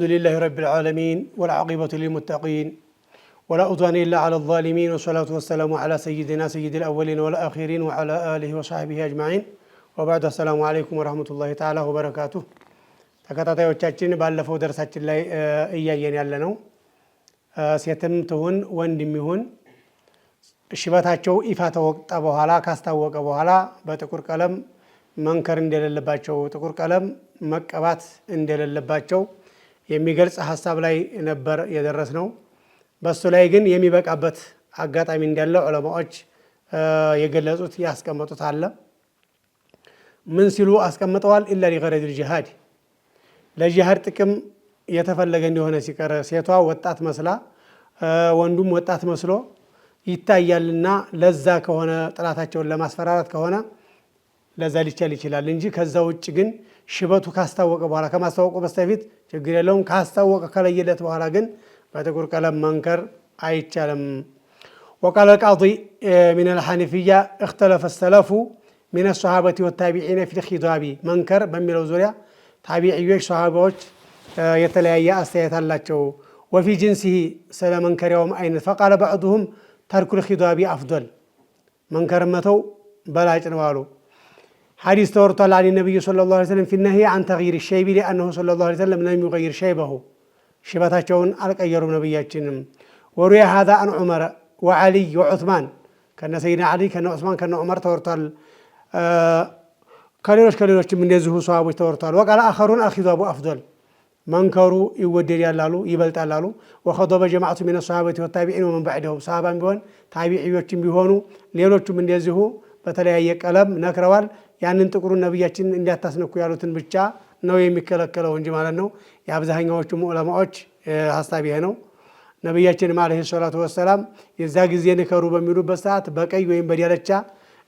الحمد لله رب العالمين والعاقبة للمتقين ولا عدوان إلا على الظالمين والصلاة والسلام على سيدنا سيد الأولين والآخرين وعلى آله وصحبه أجمعين وبعد السلام عليكم ورحمة الله تعالى وبركاته ተከታታዮቻችን ባለፈው ደርሳችን ላይ እያየን ያለነው ሴትም ትሁን ወንድም ይሁን ሽበታቸው ይፋ ተወቀጠ በኋላ ካስታወቀ በኋላ በጥቁር ቀለም መንከር እንደሌለባቸው ጥቁር ቀለም መቀባት እንደሌለባቸው የሚገልጽ ሐሳብ ላይ ነበር የደረስነው። በሱ ላይ ግን የሚበቃበት አጋጣሚ እንዳለ ዑለማዎች የገለጹት ያስቀመጡት አለ። ምን ሲሉ አስቀምጠዋል? ኢላ ሊገረድ الجهاد ለጂሃድ ጥቅም የተፈለገ እንደሆነ ሲቀር ሴቷ ወጣት መስላ ወንዱም ወጣት መስሎ ይታያልና ለዛ ከሆነ ጥላታቸውን ለማስፈራራት ከሆነ ለዛ ሊቻል ይችላል እንጂ ከዛ ውጭ ግን ሽበቱ ካስታወቀ በኋላ ከማስታወቁ በስተፊት ችግር የለውም። ካስታወቀ ከለየለት በኋላ ግን በጥቁር ቀለም መንከር አይቻልም። وقال القاضي من الحنفية اختلف السلف من الصحابة والتابعين في الخضاب منكر በሚለው ዙሪያ ታቢዒዎች ሷሃባዎች የተለያየ አስተያየት አላቸው። وفي جنسه ስለ መንከሪያውም አይነት فقال بعضهم ترك الخضاب أفضل መንከር መተው በላጭ ነው አሉ። حديث تورطل عن النبي صلى الله عليه وسلم في النهي عن تغيير الشيب لأنه صلى الله عليه وسلم لم يغير شيبه شبتاቸውን አልቀየሩም ነብያችንም። وروي هذا عن عمر وعلي وعثمان كان سيدنا علي كان عثمان كان عمر ተወርቷል። ከሌሎችም እንደዚሁ ሷሃቦች ተወርቷል። وقال آخرون الخضاب أفضل መንከሩ ይወደዳል አሉ ይበልጣል አሉ። وخضب جماعة من الصحابة والتابعين ومن بعدهم ሷሃባም ቢሆን ታቢዒዎችም ቢሆኑ ሌሎችም እንደዚሁ በተለያየ ቀለም ነክረዋል። ያንን ጥቁሩን ነብያችን እንዲያታስነኩ ያሉትን ብቻ ነው የሚከለከለው እንጂ ማለት ነው። የአብዛኛዎቹ ዑለማዎች ሐሳብ ይሄ ነው። ነብያችን አለይሂ ሰላቱ ወሰላም የዛ ጊዜ ንከሩ በሚሉበት ሰዓት በቀይ ወይም በዲያለቻ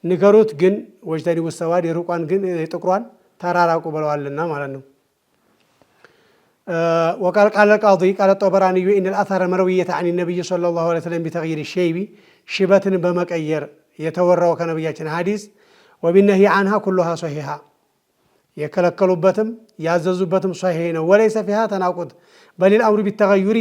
ንከሩት፣ ግን ወጅተኒ ወሰዋድ የሩቋን ግን ጥቁሯን ተራራቁ ብለዋልና ማለት ነው። وقال القاضي قال الطبراني إن الأثر المروية عن النبي صلى الله عليه وسلم بتغيير الشيب شبة بمكير يتورى كنبياتنا حديث وبالنهي عنها كلها صحيحة يكلكلوبتم يعززوبتم صحيحين وليس فيها تناقض بل الأمر بالتغير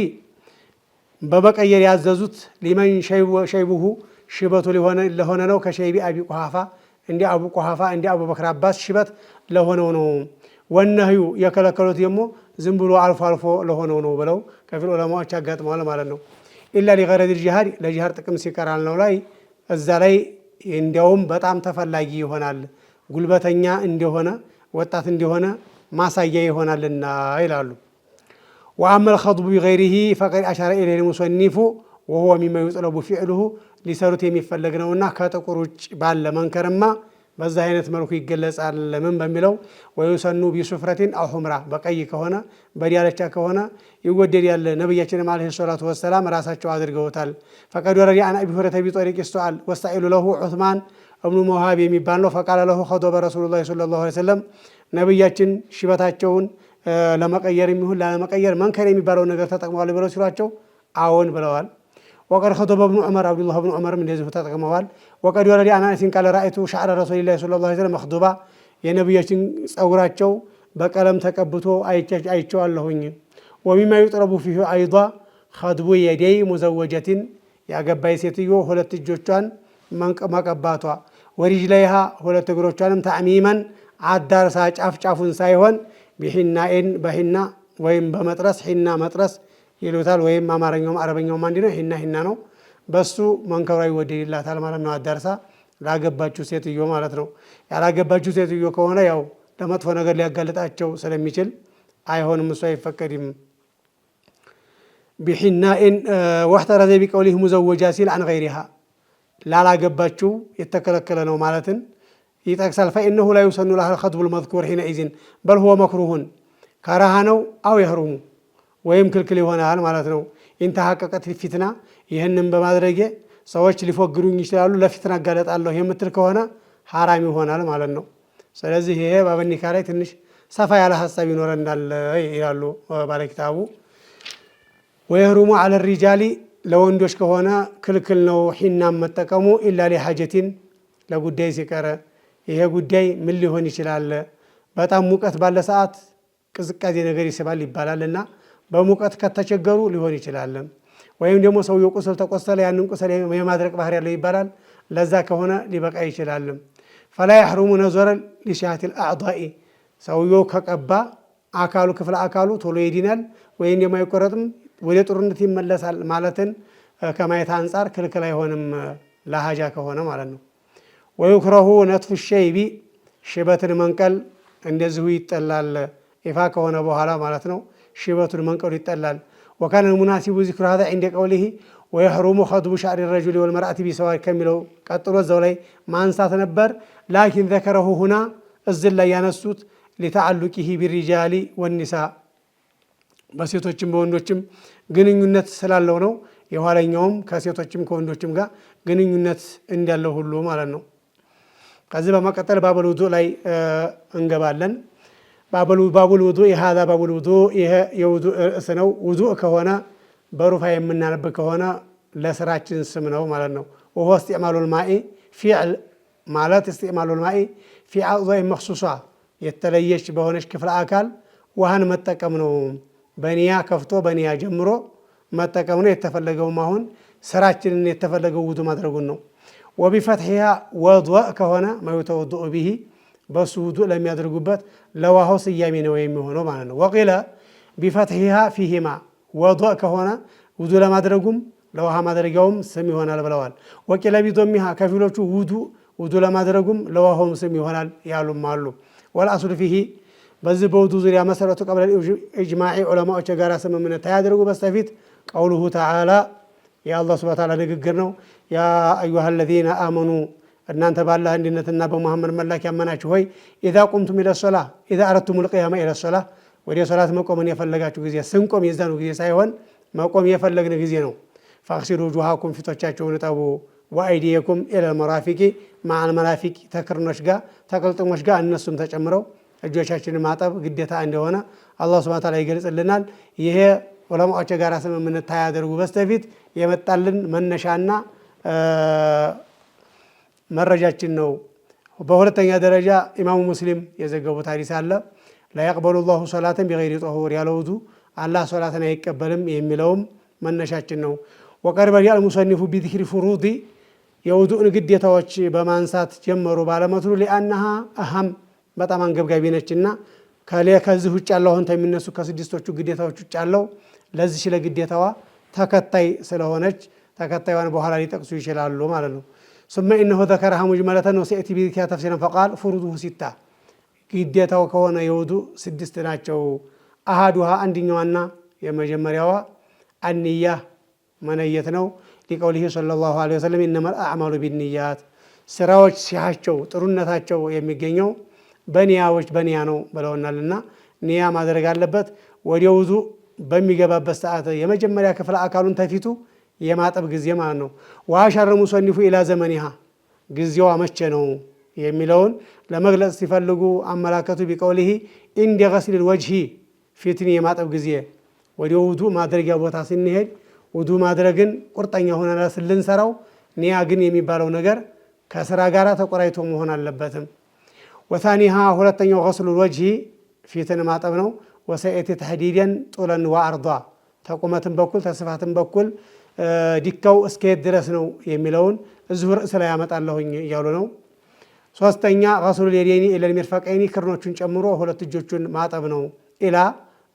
بمكير يعززوت لمن شيبه شبة لهنا نو كشيب أبي قحافة عندي أبو قحافة عندي أبو بكر عباس شبت لهنا نو والنهي يكلكلوت يمو زنبلو عرفو لهنا نو بلو كفي العلماء تشاقات ማለት ነው። إلا لغرض الجهاد لجهاد ጥቅም ሲቀራል ነው ላይ እዛ ላይ እንደውም በጣም ተፈላጊ ይሆናል ጉልበተኛ እንደሆነ ወጣት እንደሆነ ማሳያ ይሆናልና ይላሉ። وأما الخضب بغيره فقد أشار إليه المصنف وهو مما يطلب فعله ሊሰሩት የሚፈልግ ነውና ከጥቁር ውጭ ባለ መንከርማ በዛ አይነት መልኩ ይገለጻል። ምን በሚለው ወይሰኑ ቢሱፍረቲን አው ሁምራ በቀይ ከሆነ በዲያለቻ ከሆነ ይወደድ ያለ ነብያችን አለይሂ ሰላቱ ወሰላም ራሳቸው አድርገውታል። فقد ورد عن أبي هريرة بطريق السؤال واستعيل له عثمان ابن موهاب የሚባል ነው። فقال له خضب رسول الله صلى الله عليه وسلم ነብያችን ሽበታቸውን ለመቀየር የሚሆን ለመቀየር መንከር የሚባለው ነገር ተጠቅመዋል ብለው ሲሏቸው አዎን ብለዋል። وقد خضب ابن عمر عبد الله بن عمر من ذي ተጠቅመዋል። وقد ورد عن أنس قال رأيت شعر رسول الله صلى الله عليه وسلم مخضوبا የነብያችን ጸጉራቸው በቀለም ተቀብቶ አይቼዋለሁኝ። ومما يطلب فيه أيضا خضب يدي مزوجة ያገባይ ሴትዮ ሁለት እጆቿን መቀባቷ ወሪጅለይሃ ሁለት እግሮቿንም ተዕሚመን አዳርሳ ጫፍጫፉን ሳይሆን ቢሂናኢን በሂና ወይም በመጥረስ ሂና መጥረስ ይሉታል። ወይም አማርኛውም አረበኛውም አንድ ነው። ሂና ነው። በሱ መንከሯ ይወደድላታል ማለት ነው። አዳርሳ ላገባችሁ ሴትዮ ማለት ነው። ያላገባችሁ ሴትዮ ከሆነ ያው ለመጥፎ ነገር ሊያጋልጣቸው ስለሚችል አይሆንም፣ እሱ አይፈቀድም። ቢሂናኢን واحترز بقوله مزوجة ሲል عن غيرها ላላገባችሁ የተከለከለ ነው ማለትን ይጠቅሳል። فإنه لا يسن لها الخطب المذكور حينئذ بل هو مكروه كراهه ነው أو يحرم ወይም ክልክል ይሆናል ማለት ነው። ኢንተሐቀቀት ፊትና ይህንን በማድረግ ሰዎች ሊፎግሩኝ ይችላሉ ለፊትና አጋለጣለሁ የምትል ከሆነ ሐራም ይሆናል ማለት ነው። ስለዚህ ይሄ በበኒካ ላይ ትንሽ ሰፋ ያለ ሐሳብ ይኖረናል ይላሉ ባለኪታቡ። ወይህሩሙ አለ الرجال ለወንዶች ከሆነ ክልክል ነው ሂና መጠቀሙ ኢላ ለሐጀቲን ለጉዳይ ሲቀር። ይሄ ጉዳይ ምን ሊሆን ይችላል? በጣም ሙቀት ባለ ሰዓት ቅዝቃዜ ነገር ይስባል ይባላልና በሙቀት ከተቸገሩ ሊሆን ይችላል። ወይም ደግሞ ሰውየው ቁስል ተቆሰለ ያንን ቁስል የማድረቅ ባህሪ ያለው ይባላል። ለዛ ከሆነ ሊበቃ ይችላል። ፈላ يحرم نظر لشهة الأعضاء ሰውየው ከቀባ አካሉ ክፍለ አካሉ ቶሎ ይድናል ወይም ደግሞ አይቆረጥም ወደ ጥሩነት ይመለሳል ማለትን ከማየት አንፃር ክልክል አይሆንም ለሃጃ ከሆነ ማለት ነው። ወይክረሁ ነጥፍ الشيب ሽበትን መንቀል እንደዚሁ ይጠላል ይፋ ከሆነ በኋላ ማለት ነው። ሽበቱን መንቀሉ ይጠላል። وكان المناسب ذكر هذا عند قوله ويحرم خضب شعر الرجل والمرأة بسواء كملوا ቀጥሎ እዛው ላይ ማንሳት ነበር። لكن ذكره هنا እዝል ላይ ያነሱት لتعلقه بالرجال والنساء በሴቶችም በወንዶችም ግንኙነት ስላለው ነው። የኋለኛውም ከሴቶችም ከወንዶችም ጋር ግንኙነት እንዳለው ሁሉ ማለት ነው። ከዚህ በመቀጠል ባቡል ውዱእ ላይ እንገባለን። ባቡል ውዱእ هذا ባቡል ውዱእ ይሄ የውዱእ ርዕስ ነው። ውዱእ ከሆነ በሩፋ የምናነብ ከሆነ ለስራችን ስም ነው ማለት ነው። وهو استعمال الماء فعل ማለት استعمال الماء في أعضاء مخصوصة የተለየች በሆነች ክፍለ አካል ውሃን መጠቀም ነው። በኒያ ከፍቶ በኒያ ጀምሮ መጠቀም ነው የተፈለገውም አሁን ስራችንን የተፈለገው ውዱእ ማድረጉን ነው። وبفتحها وضوء ከሆነ ما يتوضأ به በሱ ውዱእ ለሚያደርጉበት ለውሃው ስያሜ ነው የሚሆነው ማለት ነው። ወቂለ ቢፈትሂሃ ፊሂማ ወዱእ ከሆነ ውዱእ ለማድረጉም ለውሃ ማድረጊያውም ስም ይሆናል ብለዋል። ወቂለ ቢዶሚሃ ከፊሎቹ ውዱእ ለማድረጉም ለውሃውም ስም ይሆናል ያሉም አሉ። ወልአስሉ ፊሂ በዚህ በውዱእ ዙሪያ መሰረቱ ቀብለ ኢጅማዕ ዑለማዎች የጋራ ስምምነት ታያደርጉ በስተፊት ቀውሉሁ ተዓላ የአላህ ሱብሓነሁ ወተዓላ ንግግር ነው። ያ አዩሃ ለዚነ አመኑ እናንተ ባላህ አንድነትና በሙሐመድ መላክ ያመናችሁ ሆይ ኢዛ ቁምቱም ኢለ ሶላ ኢዛ አረቱሙል ቂያማ ኢለ ሶላ ወደ ሶላት መቆምን የፈለጋችሁ ጊዜ ስንቆም የዛኑ ጊዜ ሳይሆን መቆም የፈለግን ጊዜ ነው። ፈግሲሉ ውጁሃኩም ፊቶቻችሁን እጠቡ ወአይዲየኩም ኢለል መራፊቂ ማዓል መራፊቂ ተክርኖች ጋር ተቅልጥሞች ጋር እነሱም ተጨምረው እጆቻችንን ማጠብ ግዴታ እንደሆነ አላህ ሱብሓነሁ ወተዓላ ይገልጽልናል። ይሄ ዑለማዎች የጋራ ስምምነት ታያደርጉ በስተፊት የመጣልን መነሻና መረጃችን ነው። በሁለተኛ ደረጃ ኢማሙ ሙስሊም የዘገቡት ሐዲስ አለ። ላየቅበሉ ላሁ ሶላተን ቢገይሪ ጦሁር ያለ ውዱእ አላህ ሶላትን አይቀበልም የሚለውም መነሻችን ነው። ወቀድ በዲአ አልሙሰኒፉ ቢዚክሪ ፉሩዲ የውዱእን ግዴታዎች በማንሳት ጀመሩ ባለመትኑ ሊአነሃ አሃም በጣም አንገብጋቢ ነችና ከዚህ ውጭ ያለው አሁን የሚነሱ ከስድስቶቹ ግዴታዎች ውጭ ያለው ለዚህ ለግዴታዋ ተከታይ ስለሆነች ተከታዩን በኋላ ሊጠቅሱ ይችላሉ ማለት ነው። ثم إنه ذكرها مجملة وسيأتي بذكرها تفسيرا فقال فروضه ستة ግዴታው ከሆነ የውዱእ ስድስት ናቸው። አሃዱሃ አንደኛዋና የመጀመሪያዋ አንያ መነየት ነው። ሊቀውሊሂ ሰለላሁ ዐለይሂ ወሰለም ኢነመል አዕማሉ ቢንኒያት ስራዎች ሲያቸው ጥሩነታቸው የሚገኘው በኒያ ነው ብለውናልና ኒያ ማድረግ አለበት። ወደ ውዱእ በሚገባበት ሰዓት የመጀመሪያ ክፍለ አካሉን ተፊቱ የማጠብ ጊዜ ማለት ነው። ወአሻረ ሙሰኒፉ ኢላ ዘመኒሃ ጊዜዋ መቼ ነው የሚለውን ለመግለጽ ሲፈልጉ አመላከቱ ቢቀውሊሂ ኢንደ ገስሊል ወጅሂ ፊትን የማጠብ ጊዜ ወደ ውዱእ ማድረጊያ ቦታ ስንሄድ ውዱእ ማድረግን ቁርጠኛ ሆነን ስንሰራው ኒያ ግን የሚባለው ነገር ከስራ ጋር ተቆራይቶ መሆን አለበትም። ወታኒሃ ሁለተኛው ገስሉል ወጅሂ ፊትን ማጠብ ነው። ወሰየቲ ተህዲደን ጡለን ወአርዷ ተቁመትን በኩል ተስፋትን በኩል ዲካው እስከየት ድረስ ነው የሚለውን እዚሁ ርዕስ ላይ ያመጣለሁኝ እያሉ ነው። ሶስተኛ ገስሉል የደይኒ ኢለል ሚርፈቀይኒ ክርኖቹን ጨምሮ ሁለት እጆቹን ማጠብ ነው። ኢላ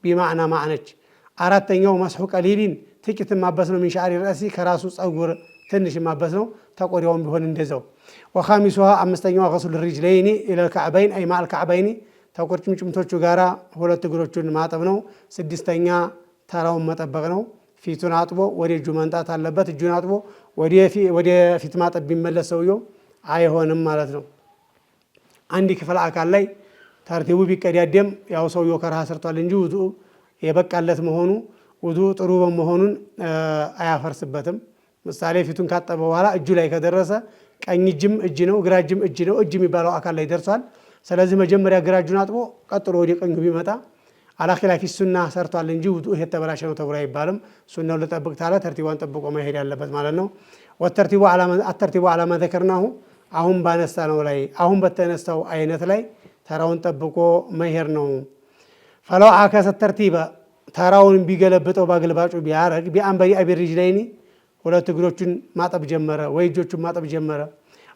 ቢማዕና ማዕነች። አራተኛው መስሑ ቀሊሊን ጥቂት ማበስ ነው። ሚን ሸዕሪ ረእሲ ከራሱ ፀጉር ትንሽ ማበስ ነው። ተቆዳውም ቢሆን እንደዛው። ወኻሚሱሃ አምስተኛው ገስሉል ሪጅለይኒ ኢለል ከዕበይን አይ ማዕል ከዕበይኒ ተቁርጭምጭምቶቹ ጋራ ሁለት እግሮቹን ማጠብ ነው። ስድስተኛ ተራውን መጠበቅ ነው። ፊቱን አጥቦ ወደ እጁ መንጣት አለበት። እጁን አጥቦ ወደ ፊት ማጠብ ቢመለስ ሰውየው አይሆንም ማለት ነው። አንድ ክፍለ አካል ላይ ተርቲቡ ቢቀዳደም ያው ሰውየው ከረሃ ሰርቷል እንጂ ውዱእ የበቃለት መሆኑ ውዱእ ጥሩ በመሆኑን አያፈርስበትም። ምሳሌ ፊቱን ካጠበ በኋላ እጁ ላይ ከደረሰ ቀኝ እጅም እጅ ነው፣ ግራ እጅም እጅ ነው። እጅ የሚባለው አካል ላይ ደርሷል። ስለዚህ መጀመሪያ ግራ እጁን አጥቦ ቀጥሎ ወደ ቀኙ ቢመጣ አላኺላፊ ሱና ሰርቷል እንጂ ውዱእ የተበላሸ ነው ተብሎ አይባልም። ሱናው ልጠብቅ ታለ ተርቲቧን ጠብቆ መሄድ ያለበት ማለት ነው። ወተርቲቡ ዓላማ ዘከርናሁ አሁን ባነሳ ነው ላይ አሁን በተነሳው አይነት ላይ ተራውን ጠብቆ መሄድ ነው። ፈለው አከሰ ተርቲበ ተራውን ቢገለብጠው ባግልባጩ ቢያረግ ቢአንበሪ አቢርጅለይኒ ሁለት እግሮቹን ማጠብ ጀመረ ወይ እጆቹን ማጠብ ጀመረ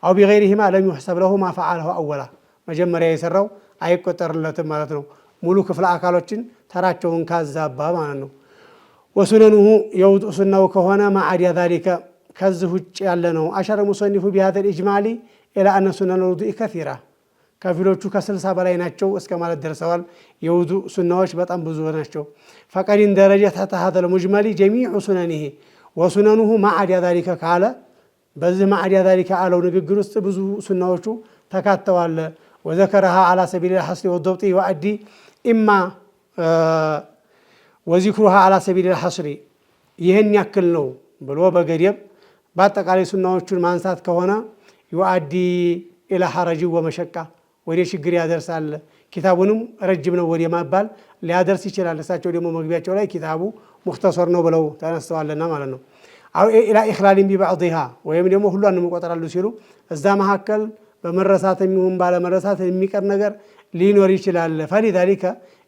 አው ቢገይሪሂማ ለም ይحسب له ما فعله اولا መጀመሪያ የሰራው አይቆጠርለትም ማለት ነው ሙሉ ክፍለ አካሎችን ተራቸውን ካዛባ ማለት ነው ወሱነኑሁ የውዱእ ሱናው ከሆነ ማዓዲያ ذلك ከዚህ ውጭ ያለ ነው አሸረ ሙሰኒፉ بهذا الاجمالي الى ان سنن الوضوء كثيره ከፊሎቹ ከ60 በላይ ናቸው እስከ ማለት ደርሰዋል የውዱእ ሱናዎች በጣም ብዙ ናቸው فقدين درجه تحت هذا المجمل جميع سننه وسننه معادي ذلك قال በዚህ معادي ذلك አለው ንግግር ውስጥ ብዙ ሱናዎቹ ተካተዋል وذكرها على سبيل الحصر والضبط يؤدي اما وذكرها على سبيل الحصر ይሄን ያክል ነው ብሎ በገደብ በአጠቃላይ ሱናዎቹን ማንሳት ከሆነ يؤدي الى حرج ومشقه ወደ ችግር ያደርሳል ኪታቡንም ረጅም ነው ወደ ማባል ሊያደርስ ይችላል እሳቸው ደግሞ መግቢያቸው ላይ ኪታቡ ሙክተሰር ነው ብለው ተነስተዋልና ማለት ነው አው ኢላ ኢኽላል ቢባዕضها ወይም ደግሞ ሁሉን መቆጠራሉ ሲሉ እዛ መሐከል በመረሳትም ይሁን ባለ መረሳት የሚቀር ነገር ሊኖር ይችላል فلذلك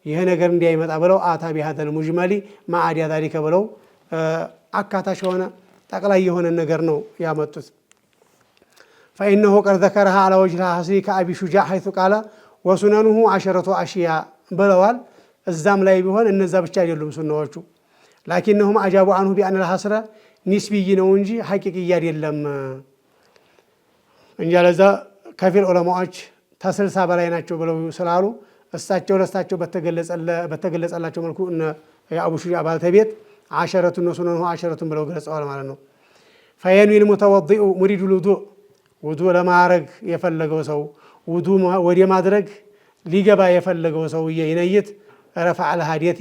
ይሄ ነገር እንዲያይመጣ ብለው አታ بهذا المجمل ما عاد ذلك ብለው አካታሽ ሆነ ጠቅላይ የሆነ ነገር ነው ያመጡት فإنه قد ذكرها على وجه الحصر كأبي شجاع حيث قال وسننه 10 أشياء ብለዋል እዛም ላይ ቢሆን እነዛ ብቻ አይደሉም ሱናዎቹ لكنهم اجابوا عنه بان الحصر نسبي ነው እንጂ ሐቂቂ አይደለም እንጂ ለዛ ከፊል ዑለማዎች ተ60 በላይ ናቸው ብለው ስላሉ እሳቸው ለእሳቸው በተገለጸላቸው መልኩ እነ አቡ ሹጃ ባልተቤት 10 ወሱነኑ 10 ብለው ገለጸዋል ማለት ነው فينوي المتوضئ مريد الوضوء ውዱእ ለማድረግ የፈለገው ሰው ውዱእ ወደ ማድረግ ሊገባ የፈለገው ሰው ይነይት ረፈዕ الحدث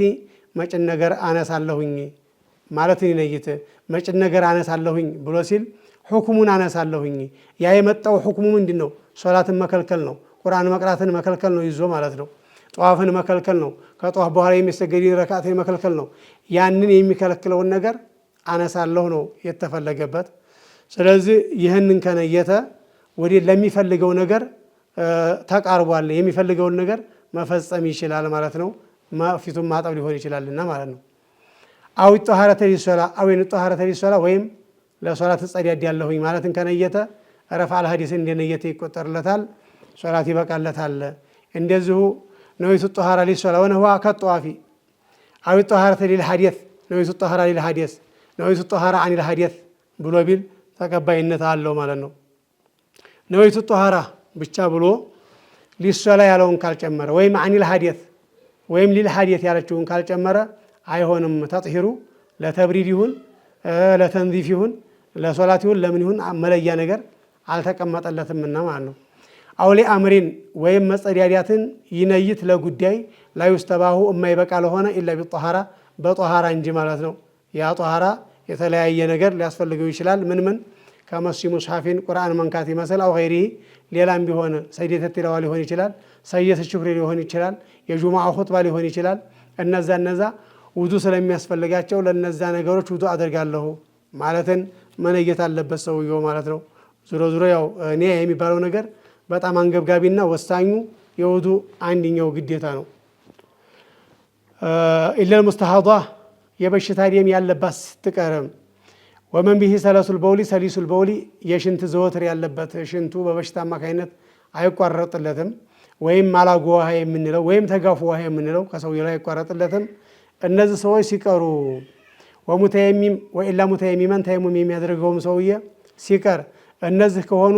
መጭን ነገር አነሳለሁኝ ማለት ይነይት መጭን ነገር አነሳለሁኝ ብሎ ሲል ሁክሙን አነሳለሁኝ ያ የመጣው ሁክሙ ምንድነው ሶላትን መከልከል ነው ቁርአን መቅራትን መከልከል ነው ይዞ ማለት ነው ጧፍን መከልከል ነው ከጧፍ በኋላ የሚሰገድ ረካዓትን መከልከል ነው ያንን የሚከለክለውን ነገር አነሳለሁ ነው የተፈለገበት ስለዚህ ይሄንን ከነየተ ወዲ ለሚፈልገው ነገር ተቃርቧል የሚፈልገውን ነገር መፈጸም ይችላል ማለት ነው ማፊቱም ማጠብ ሊሆን ይችላልና ማለት ነው አው ጧሃረተ ሊሶላ አው ጧሃረተ ሊሶላ ወይም ለሶላት ጸዲያድ ያለሁኝ ማለትን ከነየተ ረፈዕ الحديث እንደነየተ ይቆጠርለታል ሶላት ይበቃለታል እንደዚሁ ነውይቱ ጧሃራ ሊሶላ ወነዋ ከጧፊ አው ጧሃረተ للحديث ነውይቱ ጧሃራ للحديث ነውይቱ ጧሃራ عن الحديث ብሎ ቢል ተቀባይነት አለው ማለት ነው ነውይቱ ጧሃራ ብቻ ብሎ ሊሶላ ያለውን ካልጨመረ ወይም عن الحديث ወይም للحديث ያለችውን ካልጨመረ አይሆንም ተጥሂሩ ለተብሪድ ይሁን ለተንዚፍ ይሁን ለሶላት ይሁን ለምን ይሁን መለያ ነገር አልተቀመጠለትምና ማለት ነው አውሊ አምሪን ወይም መጸዳዳትን ይነይት ለጉዳይ ላይ ውስተባሁ የማይበቃ ለሆነ ኢላ ቢጧሃራ በጧሃራ እንጂ ማለት ነው ያ ጧሃራ የተለያየ ነገር ሊያስፈልገው ይችላል ምን ከመሲ ሙስሐፊን ቁርአን መንካት ይመስል አው ገይሪ ሌላም ቢሆን ሰይደተ ተላዋ ሊሆን ይችላል ሰይደተ ሽክሪ ሊሆን ይችላል የጁማዓ ኹጥባ ሊሆን ይችላል እነዛ ውዱእ ስለሚያስፈልጋቸው ለነዛ ነገሮች ውዱእ አደርጋለሁ ማለትን መነየት አለበት ሰውየው ማለት ነው ዙሮ ያው እኔ የሚባለው ነገር በጣም አንገብጋቢና ወሳኙ የውዱእ አንደኛው ግዴታ ነው ኢላ المستحاضة የበሽታ ደም ያለባት ስትቀርም ወመን ቢሂ ሰለሱል በውሊ ሰሊሱል በውሊ የሽንት ዘወትር ያለበት ሽንቱ በበሽታ አማካይነት አይቋረጥለትም ወይም ማላጎ ውሃ የምንለው ወይም ተጋፉ ውሃ የምንለው ከሰውየው ላይ አይቋረጥለትም እነዚህ ሰዎች ሲቀሩ ወሙተየሚም ወኢላ ሙተየሚመን ተየሙም የሚያደርገውም ሰውየ ሲቀር እነዚህ ከሆኑ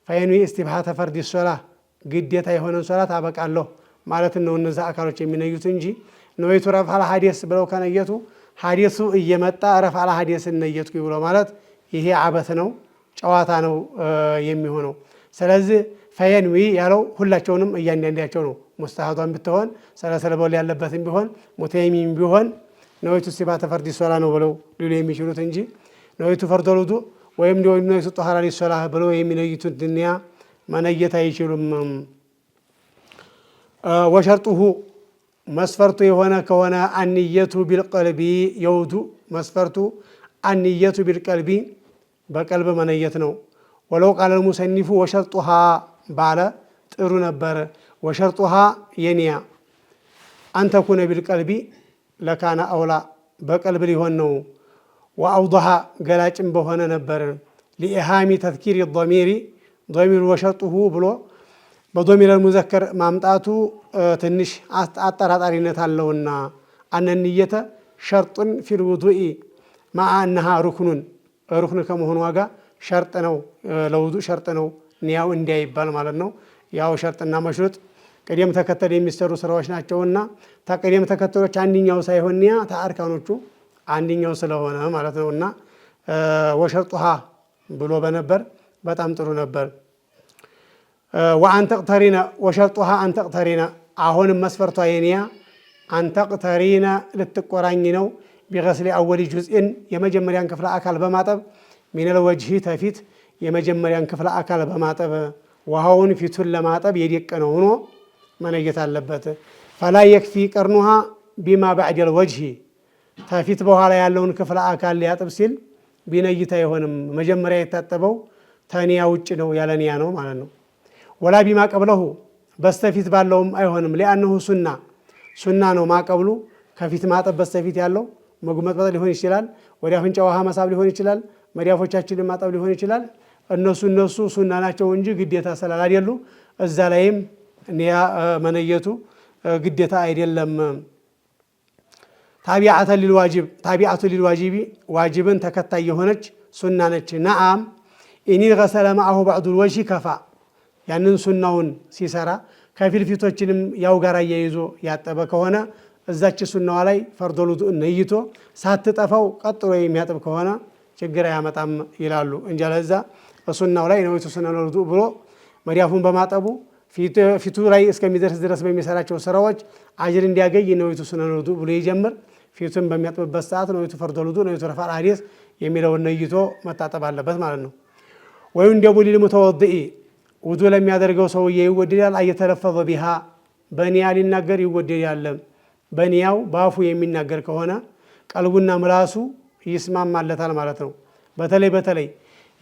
ፈይኑይ ኢስቲብሃተ ፈርድ ሶላህ ግዴታ የሆነ ሶላት አበቃለሁ ማለት ነው እነዚህ አካሎች የሚነዩት እንጂ ነውይቱ ረፈዕ الحديث ብለው ከነየቱ ሐዲሱ እየመጣ ረፈዕ الحديث ነየትኩ ብሎ ማለት ይሄ አበስ ነው ጨዋታ ነው የሚሆነው ስለዚህ ፈየንዊ ያለው ሁላቸውንም እያንዳንዳቸው ነው ሙስተሐዷን ብትሆን ሰለሰለበል ያለበትም ቢሆን ሙተይሚም ቢሆን ነውይቱ ኢስቲብሃተ ፈርድ ሶላህ ነው ብለው ሊሉ የሚችሉት እንጂ ነውይቱ ፈርዱል ውዱእ ወይም ነውይቱ ጧሃራ ሊሶላህ ብለው የሚነዩት ዱንያ መነየት አይችሉም ወሸርጡሁ መስፈርቱ የሆነ ከሆነ አንየቱ ቢልቀልቢ የውዱእ መስፈርቱ አንየቱ ቢልቀልቢ በቀልብ መነየት ነው ወለው ቃል المصنف وشرطها ባለ ጥሩ ነበር ወሸርጡሃ የኒያ አንተ ኩነ ቢልቀልቢ ለካነ አውላ በቀልብ ሊሆን ነው። ወአውضሐ ገላጭም በሆነ ነበር። ሊኢሃሚ ተዝኪር ዶሚሪ ዶሚሩ ወሸርጡሁ ብሎ በዶሚር ሙዘከር ማምጣቱ ትንሽ አጠራጣሪነት አለውና አነንየተ ሸርጡን ፊል ውዱኢ ማዓ እነሃ ሩክኑን ሩክን ከመሆኑ ዋጋ ሸርጥ ነው፣ ለውዱእ ሸርጥ ነው ኒያው እንዳይባል ማለት ነው። ያው ሸርጥና መሽሩጥ ቅደም ተከተል የሚሰሩ ስራዎች ናቸውና ከቅደም ተከተሎች አንደኛው ሳይሆን ኒያ ተአርካኖቹ አንደኛው ስለሆነ ማለት ነውና ወሸርጡሃ ብሎ በነበር በጣም ጥሩ ነበር። ወአንተቅተሪነ ወሸርጡሃ አንተቅተሪነ አሁንም መስፈርቷ የኒያ አንተቅተሪነ ልትቆራኝ ነው። ቢገስሊ አወሊ ጁዝኢን የመጀመሪያን ክፍለ አካል በማጠብ ሚነል ወጅሂ ተፊት የመጀመሪያን ክፍለ አካል በማጠብ ውሃውን ፊቱን ለማጠብ የደቀነው ሆኖ መነየት አለበት። ፈላ የክፊ ቀርኑሃ ቢማ ባዕደል ወጅሂ ተፊት በኋላ ያለውን ክፍለ አካል ሊያጥብ ሲል ቢነይት አይሆንም። መጀመሪያ የታጠበው ተኒያ ውጭ ነው፣ ያለ ኒያ ነው ማለት ነው። ወላ ቢማ ቀብለሁ በስተፊት ባለውም አይሆንም። ሊአነሁ ሱና ነው ማቀብሉ ከፊት ማጠብ በስተፊት ያለው መጉመጥመጥ ሊሆን ይችላል፣ ወደ አፍንጫ ውሃ መሳብ ሊሆን ይችላል፣ መዳፎቻችንን ማጠብ ሊሆን ይችላል። እነሱ ሱና ናቸው እንጂ ግዴታ ስላላደሉ እዛ ላይም ኒያ መነየቱ ግዴታ አይደለም። ታቢዓቱ ሊልዋጂቢ ዋጅብን ተከታይ የሆነች ሱና ነች። ነአም ኢኒ ገሰለ ማአሁ ባዕዱል ወጅሂ ከፋ ያንን ሱናውን ሲሰራ ከፊል ፊቶችንም ያው ጋር አያይዞ ያጠበ ከሆነ እዛች ሱናዋ ላይ ፈርዶል ውዱእ ነይቶ ሳትጠፋው ቀጥሎ የሚያጥብ ከሆነ ችግር አያመጣም ይላሉ እንጂ ለዛ ሱናው ላይ ነይቱ ሱነል ውዱእ ብሎ መዳፉን በማጠቡ ፊቱ ላይ እስከሚደርስ ድረስ በሚሰራቸው ስራዎች አጅር እንዲያገኝ ነይቱ ሱነል ውዱእ ብሎ ይጀምር። ፊቱን በሚያጥብበት ሰዓት ነይቱ ፈርዶል ውዱእ ነይቱ ረፋዕ ሐዲስ የሚለውን ነይቶ መታጠብ አለበት ማለት ነው። ወይም ደግሞ ሊልሙተወድኢ ውዱእ ለሚያደርገው ሰውዬ ይወደዳል። አየተለፈዘ ቢሃ በኒያ ሊናገር ይወደዳል። በኒያው በአፉ የሚናገር ከሆነ ቀልቡና ምላሱ ይስማማለታል ማለት ነው። በተለይ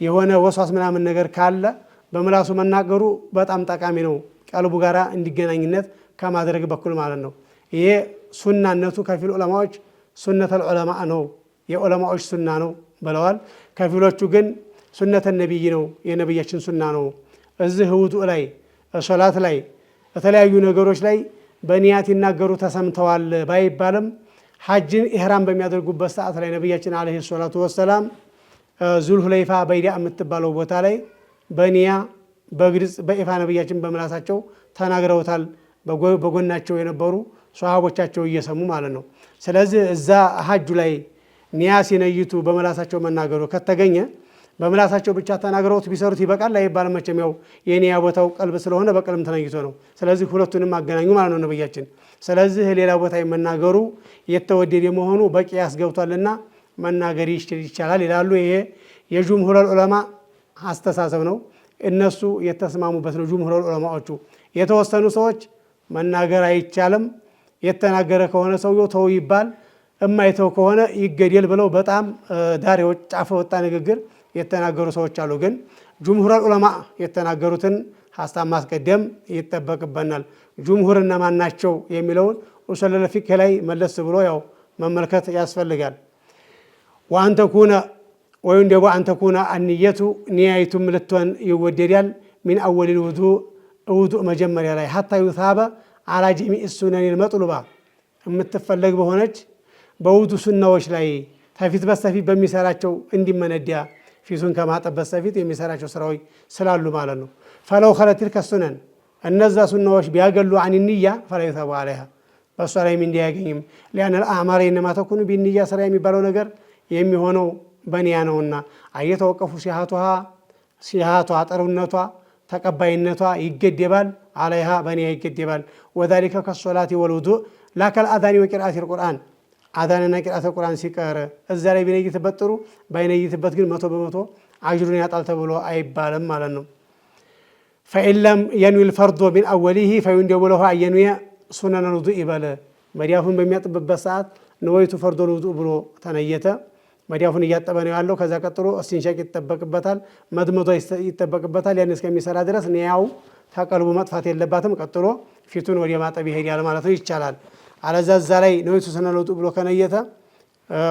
የሆነ ወስዋስ ምናምን ነገር ካለ በምላሱ መናገሩ በጣም ጠቃሚ ነው፣ ቀልቡ ጋር እንዲገናኝነት ከማድረግ በኩል ማለት ነው። ይሄ ሱናነቱ ከፊል ዑለማዎች ሱነተል ዑለማ ነው፣ የዑለማዎች ሱና ነው ብለዋል። ከፊሎቹ ግን ሱነተ ነቢይ ነው፣ የነቢያችን ሱና ነው። እዚህ ውዱእ ላይ ሶላት ላይ በተለያዩ ነገሮች ላይ በኒያት ይናገሩ ተሰምተዋል ባይባልም ሐጅን ኢህራም በሚያደርጉበት ሰዓት ላይ ነቢያችን አለይሂ ሰላቱ ወሰላም ዙልሁለይፋ በይዳ የምትባለው ቦታ ላይ በኒያ በግልጽ በይፋ ነቢያችን በምላሳቸው ተናግረውታል። በጎናቸው የነበሩ ሷሃቦቻቸው እየሰሙ ማለት ነው። ስለዚህ እዛ ሐጁ ላይ ኒያ ሲነይቱ በምላሳቸው መናገሩ ከተገኘ በምላሳቸው ብቻ ተናግረውት ቢሰሩት ይበቃል አይባልም። መቼም ያው የኒያ ቦታው ቀልብ ስለሆነ በቀልም ተነይቶ ነው። ስለዚህ ሁለቱንም አገናኙ ማለት ነው ነብያችን። ስለዚህ ሌላ ቦታ መናገሩ የተወደደ መሆኑ በቂ ያስገብቷልና መናገር ይቻላል ይላሉ። ይሄ የጁምሁረል ዑለማ አስተሳሰብ ነው፣ እነሱ የተስማሙበት ነው። ጁምሁረል ዑለማዎቹ የተወሰኑ ሰዎች መናገር አይቻልም፣ የተናገረ ከሆነ ሰውየው ተው ይባል፣ እማይተው ከሆነ ይገደል ብለው በጣም ዳር ጫፍ ወጣ ንግግር የተናገሩ ሰዎች አሉ። ግን ጁምሁረል ዑለማ የተናገሩትን ሀሳብ ማስቀደም ይጠበቅበናል። ጁምሁር እነማን ናቸው የሚለውን ኡሱሉል ፊቅህ ላይ መለስ ብሎ ያው መመልከት ያስፈልጋል። ወአንተኩነ ወይም ደግሞ አንተኩነ አንየቱ ኒያይቱም ልትሆን ይወደዳል። ሚን አወሊል ውዱእ መጀመሪያ ላይ ሀታ ዩሳበ አላ ጀሚዕ ሱነኒል መጥሉባ የምትፈለግ በሆነች በውዱእ ሱናዎች ላይ ተፊት በስተፊት በሚሰራቸው እንዲመነዲያ ፊቱን ከማጠብ በስተፊት የሚሰራቸው ስራዎች ስላሉ ማለት ነው። ፈለው ኸለቲል ከሱነን እነዛ ሱናዎች ቢያገሉ አን ንያ ፈላ ዩሳቡ አለይሃ በእሷ ላይ እንዲያገኝም ሊአነል አዕማል ኢነማ ተኩኑ ቢንያ ስራ የሚባለው ነገር የሚሆነው በኒያ ነውና አየተወቀፉ ሲሃቷ ጥሩነቷ ተቀባይነቷ ይገደባል። አለይሃ በኒያ ይገደባል። ወዛሊከ ከሶላቲ ወልውዱእ ላከል አዛኒ ወቂርአቲል ቁርአን አዛንና ቂርአተ ቁርአን ሲቀር እዛ ላይ ቢነይትበት ጥሩ ባይነይትበት ግን 100% አጅሩን ያጣል ተብሎ አይባልም ማለት ነው። ፈኢለም የንዊል ፈርዶ ሚን አወሊሂ ፈዩንደቡ ለሁ አየንዊየ ሱነነል ውዱእ ይበል። መዳፉን በሚያጥብበት ሰዓት ነወይቱ ፈርዶል ውዱእ ብሎ ተነየተ። መዳፉን እያጠበ ነው ያለው። ከዛ ቀጥሎ እስቲንሻቅ ይጠበቅበታል፣ መድመዶ ይጠበቅበታል። ያን እስከሚሰራ ድረስ ኒያው ተቀልቡ መጥፋት የለባትም። ቀጥሎ ፊቱን ወደ ማጠብ ይሄዳል ማለት ነው። ይቻላል። አለዛዛ ላይ ነይቱ ሱነነል ውዱእ ብሎ ከነየተ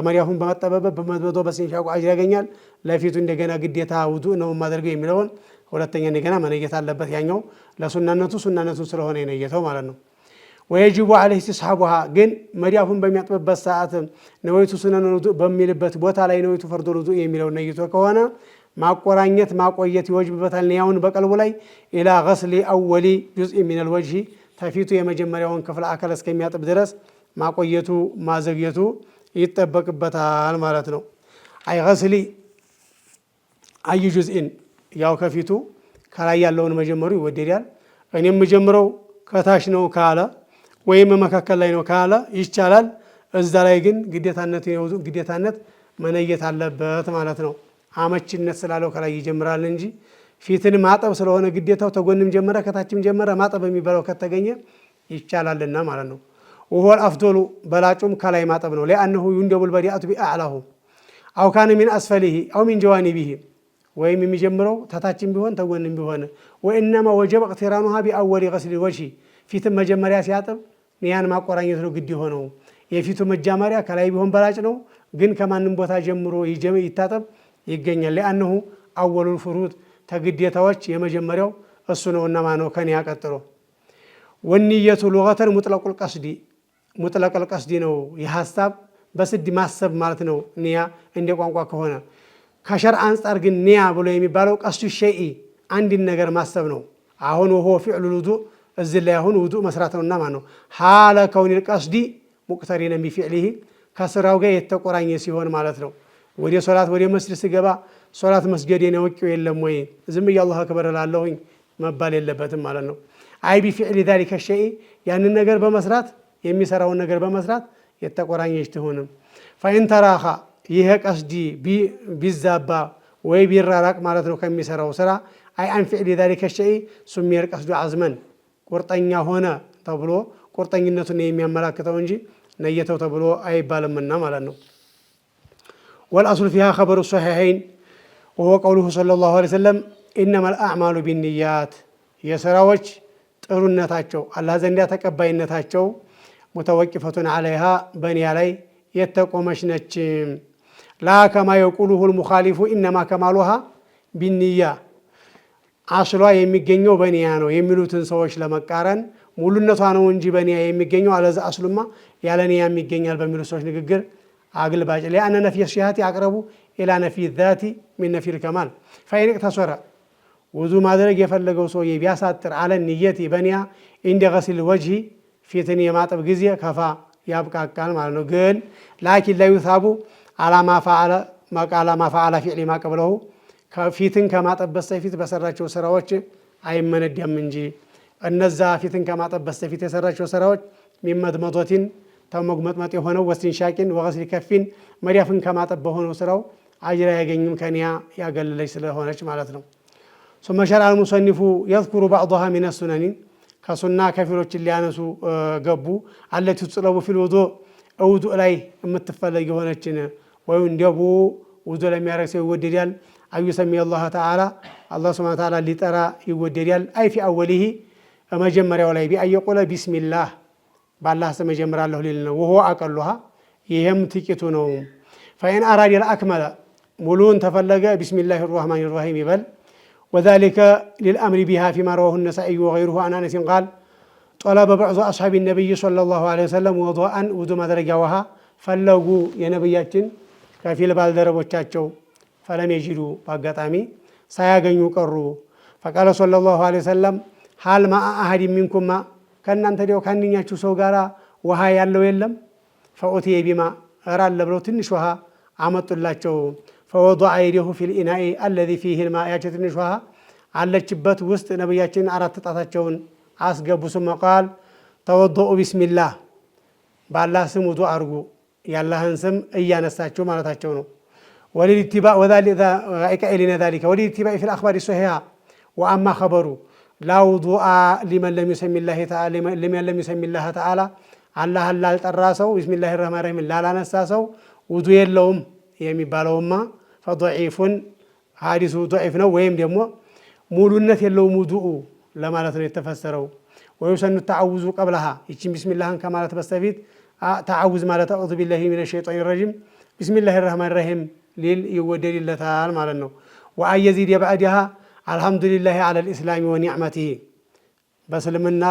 መሪያሁን በመጠበበት በመድበዶ በስንሻቁ አጅር ያገኛል። ለፊቱ እንደገና ግዴታ ውዱእ ነው ማድረገው የሚለውን ሁለተኛ እንደገና መነየት አለበት። ያኛው ለሱናነቱ ስለሆነ የነየተው ማለት ነው። ወየጅቡ ዐለይሂ እስቲስሐቡሃ ግን መዳፉን በሚያጥብበት ሰዓት ነወይቱ ሱነነል ውዱእ በሚልበት ቦታ ላይ ነወይቱ ፈርዱል ውዱእ የሚለውን ነይቶ ከሆነ ማቆራኘት ማቆየት ይወጅብበታል። ንያውን በቀልቡ ላይ ኢላ ገስሊ አወሊ ጁዝኢ ሚነል ወጅሂ ተፊቱ የመጀመሪያውን ክፍል አካል እስከሚያጥብ ድረስ ማቆየቱ ማዘግየቱ ይጠበቅበታል ማለት ነው። አይ ገስሊ አይ ጁዝኢን ያው ከፊቱ ከላይ ያለውን መጀመሩ ይወደዳል። እኔም የምጀምረው ከታች ነው ካለ ወይም መካከል ላይ ነው ካለ ይቻላል። እዛ ላይ ግን ግዴታነት መነየት አለበት ማለት ነው። አመችነት ስላለው ከላይ ይጀምራል እንጂ ፊትን ማጠብ ስለሆነ ግዴታው ተጎንም ጀመረ ከታችም ጀመረ ማጠብ የሚባለው ከተገኘ ይቻላልና ማለት ነው። ወሆል አፍዶሉ በላጩም ከላይ ማጠብ ነው። ለአንሁ ይንደቡል በዲአቱ ቢአዕላሁ አው ካነ ሚን አስፈሊሂ አው ሚን ጀዋኒቢሂ ወይም የሚጀምረው ተታችም ቢሆን ተጎንም ቢሆን ወኢነማ ወጀበ እቅቲራኑሃ ቢአወሊ ገስሊ ወጅሂ ፊትን መጀመሪያ ሲያጥብ ኒያን ማቆራኘት ነው ግድ ሆነው። የፊቱ መጀመሪያ ከላይ ቢሆን በላጭ ነው፣ ግን ከማንም ቦታ ጀምሮ ይታጠብ ይገኛል። ለአንሁ አወሉል ፍሩድ ተግዴታዎች የመጀመሪያው እሱ ነውና ማነው ከኒያ ቀጥሎ። ወንየቱ ሉገተን ሙጥለቁል ቀስዲ ነው የሐሳብ በስድ ማሰብ ማለት ነው ኒያ እንደ ቋንቋ ከሆነ። ከሸርዕ አንጻር ግን ኒያ ብሎ የሚባለው ቀስዱ ሸይኢ አንድን ነገር ማሰብ ነው። አሁን ወሆ ፊዕሉል ውዱእ እዚህ ላይ አሁን ውዱእ መስራት ነውና ማለት ነው። ሐለ ከውኒል ቀስዲ ሙቅተሪነ ቢፊዕሊሂ ከስራው ጋር የተቆራኘ ሲሆን ማለት ነው። ወደ ሶላት ወደ መስጂድ ስገባ ሶላት መስገዴን አውቄው የለም ወይ ዝም ብዬ አላሁ አክበር እላለሁኝ መባል የለበትም ማለት ነው። አይ ቢፊዕሊ ዛሊከ ሸይኢ ያንን ነገር በመስራት የሚሰራውን ነገር በመስራት የተቆራኘች ትሆንም። ፈኢን ተራኻ ይሄ ቀስዲ ቢዛባ ወይ ቢራራቅ ማለት ነው ከሚሰራው ስራ አይ አን ፊዕሊ ዛሊከ ሸይኢ ሱሚየል ቀስዱ አዝመን ቁርጠኛ ሆነ ተብሎ ቁርጠኝነቱን የሚያመላክተው እንጂ ነየተው ተብሎ አይባልምና ማለት ነው። ወልአስሉ ፊሃ ኸበሩ ሶሒሐይን ወሁወ ቀውሉሁ ሰለላሁ ዐለይሂ ወሰለም ኢነመል አዕማሉ ቢንኒያት የስራዎች ጥሩነታቸው አላህ ዘንዳ ተቀባይነታቸው ሙተወቂፈቱን ዐለይሃ በኒያ ላይ የተቆመች ነች። ላ ከማ የቁሉሁል ሙኻሊፉ ኢነማ ከማሉሃ ቢንኒያ አስሏ የሚገኘው በኒያ ነው የሚሉትን ሰዎች ለመቃረን ሙሉነቷ ነው እንጂ በኒያ የሚገኘው አለዛ አስሉማ ያለ ኒያ የሚገኛል በሚሉ ሰዎች ንግግር አግልባጭ ለአነ ነፍይ ሲሃቲ አቅረቡ ኢላ ነፍይ ዛቲ ሚን ነፍይል ከማል ፈኢን እቅተሰረ ውዱ ማድረግ የፈለገው ሰው ቢያሳጥር አለ ንየቲ በኒያ እንደ ገስል ወጅሂ ፊትን የማጠብ ጊዜ ከፋ ያብቃቃል ማለት ነው። ግን ላኪን ላይ ይሳቡ አላማ ፈዓለ ፊዕሊ ማቀብለሁ ፊትን ከማጠብ በስተፊት በሰራቸው ስራዎች አይመነዳም እንጂ እነዛ ፊትን ከማጠብ በስተፊት የሰራቸው ስራዎች ሚመድመዶቲን ተመግመጥመጥ የሆነው ወስቲንሻቂን ወገስሊ ከፊን መዳፍን ከማጠብ በሆነው ስራው አጅር አያገኝም ከኒያ ያገለለች ስለሆነች ማለት ነው። ثم شرع المصنف يذكر بعضها من السنن ከሱና ከፊሎችን ሊያነሱ ገቡ። አለቲ ትጥለቡ ፊል ውዱእ ውዱእ ላይ የምትፈለግ የሆነችን ወይም እንደቡ ውዱእ ለሚያደርግ ሰው ይወደዳል። አዩ ሰሚ አላህ ተዓላ አላህ ሱብሓነሁ ወተዓላ ሊጠራ ይወደዳል። አይ ፊ አወሊሂ መጀመሪያው ላይ ቢአየቁለ ቢስሚላህ ባላህ ስም እጀምራለሁ ሊል ነው። ወሆ አቀሉሃ ይሄም ጥቂቱ ነው። ፈኢን አራደ አልአክመለ ሙሉን ተፈለገ ቢስሚላሂ ራህማኒ ራሂም ይበል። وذلك للأمر بها فيما رواه النسائي وغيره عن أنس قال طلب بعض أصحاب النبي صلى الله عليه وسلم وضوءا وضوء مدرجة وها فلقوا يا نبياتين كفيل بالدربوቻቸው فلم يجدوا باغطامي ሳያገኙ ቀሩ። فقال صلى الله عليه وسلم هل ما أحد منكم ከእናንተ ዲው ካንኛችሁ ሰው ጋራ ውሃ ያለው የለም? فأتي بما እራለ ብለው ትንሽ ውሃ አመጡላቸው። فوضع يده في الإناء الذي فيه الماء ያችትንሽ ውሃ አለችበት ውስጥ ነብያችን አራት ጣታቸውን አስገቡ። ثم قال توضؤوا بسم الله ባላህ ስም ውዱእ አድርጉ ያላህን ስም እያነሳችሁ ማለታቸው ነው። وللاتباع وذلك إلينا ذلك وللاتباع في الأخبار الصحيحة وأما خبروا لا وضوء لمن لم يسمي الله تعالى الله ላልጠራ ሰው بسم الله الرحمن الرحيم ላላነሳ ሰው ውዱእ የለውም የሚባለውማ ፈضዒፉን ሐዲሱ ضعيف ነው ወይም ደግሞ ሙሉነት የለውም ውዱኡ ለማለት ነው የተፈሰረው። ويسن التعوذ قبلها يجي بسم الله كما تبستفيد تعوذ ማለት أعوذ بالله من الشيطان الرجيم بسم الله الرحمن الرحيم ليل يودد لتال ማለት ነው وأن يزيد بعدها الحمد لله على الإسلام ونعمته በስልምና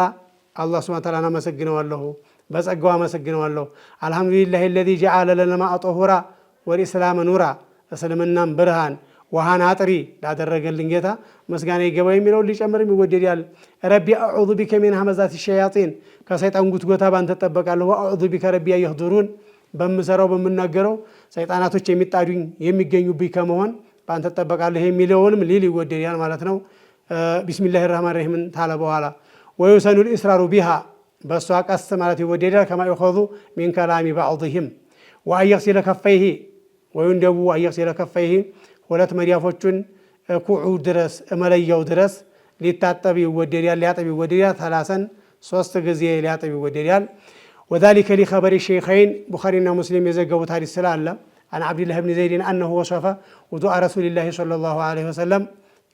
አላህ ሱብሓነሁ ወተዓላ አመሰግነዋለሁ በጸጋው አመሰግነዋለሁ الحمد لله الذي جعل لنا ما طهورا والإسلام نورا እስልምናም ብርሃን ውሃን አጥሪ ላደረገልን ጌታ መስጋና ይገባው የሚለው ሊጨምርም ይወደዳል ረቢ አዑዙ ቢከ ሚን ሀመዛቲ ሸያጢን ከሰይጣን ጉትጎታ ባንተ ተጠበቃለሁ ወአዑዙ ቢከ ረቢ ይህዱሩን በምሰራው በመናገረው ሰይጣናቶች የሚጣዱኝ የሚገኙብኝ ከመሆን ባንተ ተጠበቃለሁ የሚለውንም ሊል ይወደዳል ማለት ነው ቢስሚላሂር ረህማኒር ረሂም ታለ በኋላ ወይሰኑል ኢስራሩ ቢሃ በሷ ቀስ ማለት ይወደዳል ከማ ይኸዙ ሚን ከላሚ ባዕضهم ወአየግሲለ ከፈይሂ ወይንደቡ አየግሲለ ከፈይሂ ሁለት መዳፎቹን ኩዑ ድረስ መለያው ድረስ ሊታጠብ ይወደዳል ሊያጠብ ይወደዳል ثلاثን ሶስት ጊዜ ሊያጠብ ይወደዳል وذلك لخبر الشيخين بخارينا مسلم يዘገቡት ሐዲስ ስላለ عن عبد الله بن زيد انه وصف وضوء رسول الله صلى الله عليه وسلم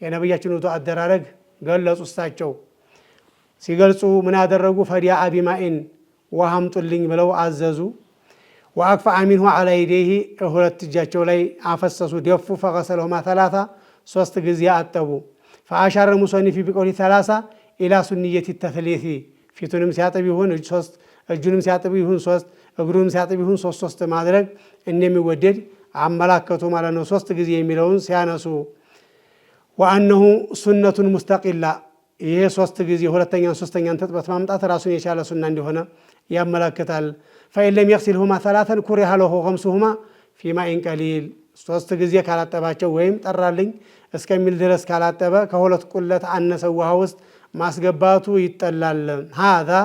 የነብያችን ውዱእ አደራረግ ገለጹ እሳቸው ሲገልጹ ምን አደረጉ ፈዲያ አቢማኢን ወሃምጡልኝ ብለው አዘዙ وأكفأ منه على يديه ሁለት እጃቸው ላይ አፈሰሱ ደፉ فغسلهما ثلاثة ሶስት ጊዜ አጠቡ فأشار المصنف بقوله ثلاثة إلى سنية التثليث ፊቱንም ሲያጠብ ይሁን ሶስት እጁንም ሲያጠብ ይሁን ሶስት እግሩንም ሲያጠብ ይሁን ሶስት ማድረግ እንደሚወደድ አመላከቱ ማለት ነው ሶስት ጊዜ የሚለውን ሲያነሱ وأنه سنة مستقلة ይሄ ሶስት ጊዜ ሁለተኛን ሶስተኛን ተጥበት ማምጣት ራሱን የቻለ ሱና እንደሆነ ያመለክታል فإن لم يغسلهما ثلاثا كره له خمسهما في ماء قليل ሶስት ጊዜ ካላጠባቸው ወይም ጠራልኝ እስከሚል ድረስ ካላጠበ ከሁለት ቁለት አነሰ ውሃ ውስጥ ማስገባቱ ይጠላል هذا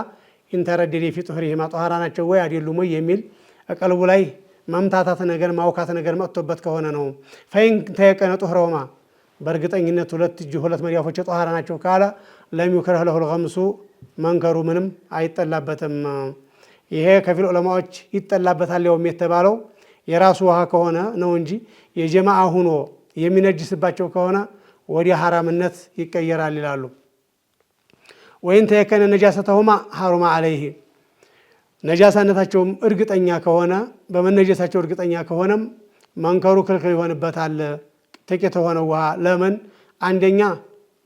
إن تردد في طهرهما طهارا ናቸው ወይ አይደሉም ወይ የሚል ቀልቡ ላይ መምታታት ነገር ማውካት ነገር መጥቶበት ከሆነ ነው فإن تيقن طهرهما በእርግጠኝነት ሁለት እጅ ሁለት መዳፎች ጠሃራ ናቸው ካለ ለሚከረህ ለሁሉ ገምሱ መንከሩ ምንም አይጠላበትም ይሄ ከፊል ዑለማዎች ይጠላበታል ያው የተባለው የራሱ ውሃ ከሆነ ነው እንጂ የጀማዓ ሆኖ የሚነጅስባቸው ከሆነ ወዲ ሐራምነት ይቀየራል ይላሉ ወይን ተየከነ ነጃሰተሁማ ሐሩማ አለይሂ ነጃሳነታቸውም እርግጠኛ ከሆነ በመነጀሳቸው እርግጠኛ ከሆነም መንከሩ ክልክል ይሆንበታል ጥቂት ሆነ ውሃ ለምን አንደኛ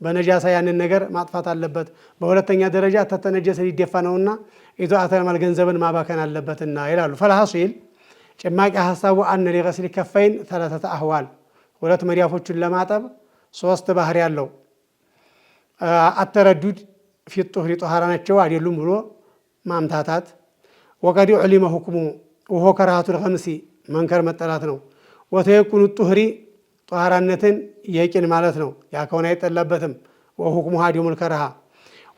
በነጃሳ ያንን ነገር ማጥፋት አለበት በሁለተኛ ደረጃ ተተነጀሰ ሊደፋ ነውና ኢዛአተል ማል ገንዘብን ማባከን አለበትና ይላሉ ፈላሐሲል ጭማቂ ሐሳቡ አን ለغسل كفين ثلاثه احوال ሁለት መዳፎችን ለማጠብ ሶስት ባህሪ ያለው አተረዱድ في الطهر طهارة ናቸው አይደሉም ብሎ ማምታታት وقد علم حكمه وهو كراهه الخمس መንከር መጠላት ነው وتيكون الطهر طهارነትን የቂን ማለት ነው ያ ከሆነ አይጠላበትም ወሁክሙ ሀዲሙል ከረሃ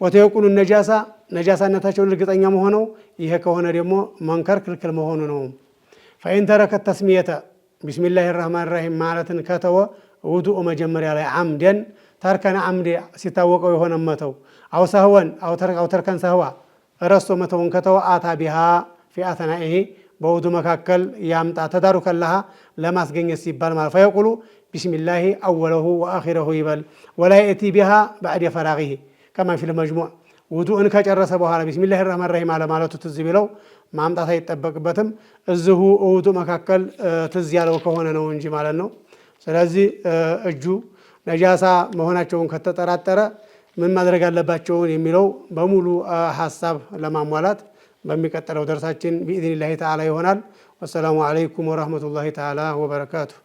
ወተየቁኑ ነጃሳ ነጃሳነታቸው እርግጠኛ መሆነው ይሄ ከሆነ ደግሞ መንከር ክልክል መሆኑ ነው فإن ترك التسمية بسم الله الرحمن الرحيم ማለትን ከተወ ውዱእ መጀመሪያ ላይ አምደን ተርከና አምደ ሲታወቀው የሆነ መተው አው ሰህወን አው ተርከን ሰህዋ ረስቶ መተውን ከተወ አታ ቢሃ في أثنائه በውዱእ መካከል ያምጣ ተዳሩከላህ ለማስገኘት ሲባል ማለት ፈይቁሉ بسم الله أوله وآخره يبل ولا يأتي بها بعد فراغه كما في المجموع وضوء كجرس بوها بسم الله الرحمن الرحيم على مالته تزبيلو ما عمطات يتطبقበትም እዚሁ ውዱእ መካከል ትዝ ያለው ከሆነ ነው እንጂ ማለት ነው ስለዚህ እጁ ነጃሳ መሆናቸውን ከተጠራጠረ ምን ማድረግ አለባቸው የሚለው በሙሉ ሐሳብ ለማሟላት በሚቀጥለው ደርሳችን بإذن تعالى ይሆናል والسلام عليكم ورحمة الله تعالى وبركاته